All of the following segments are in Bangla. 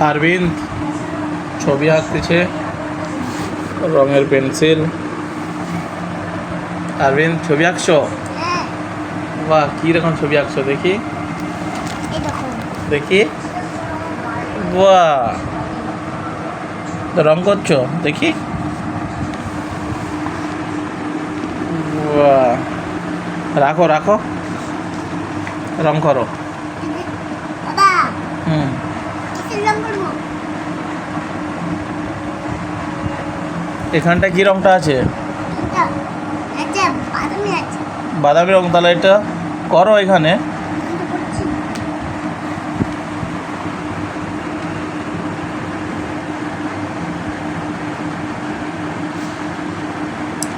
আরবিন্দ ছবি আঁকতেছে, রঙের পেন্সিল। আরবিন্দ ছবি আঁকছো? হ্যাঁ, বাহ, কীরকম ছবি আঁকছো দেখি এই দেখো। দেখি। বাহ, তো রং করছো দেখি। বাহ, রাখো রাখো, রং করো। বাবা, হুম, কিসের রং করবো? এখানটা কি রংটা আছে? এটা এটা বাদামি আছে। বাদামি রং, তাহলে এটা করো এখানে। আমি তো করছি।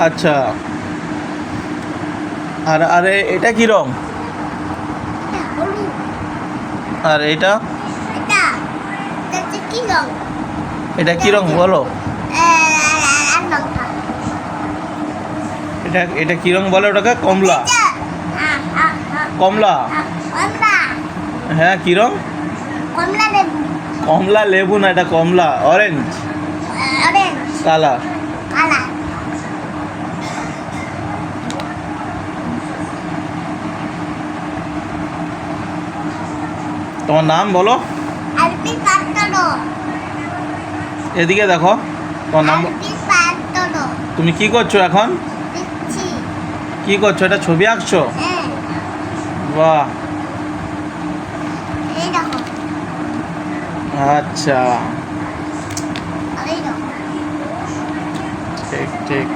আচ্ছা, আর আরে এটা কি রং? এটা হলুদ। আর এটা এটা এটা হচ্ছে কি রং? এটা কি রং বলো? আর রংটা এটা এটা কি রং বলে ওটাকে? কমলা। এটা কমলা, কমলা। হ্যাঁ কি রং? কমলা লেবু। কমলা লেবু না, এটা কমলা, অরেঞ্জ অরেঞ্জ কালার। কালার। তোমার নাম বলো। আরবি পাত্তলো। এদিকে দেখো, তোমার নাম। আরবি পাত্তলো। তুমি কি করছো এখন? দিচ্ছি। কি করছো? এটা ছবি আঁকছো? হ্যাঁ, বাহ, এই দেখো। আচ্ছা, আর এই দেখো। ঠিক ঠিক।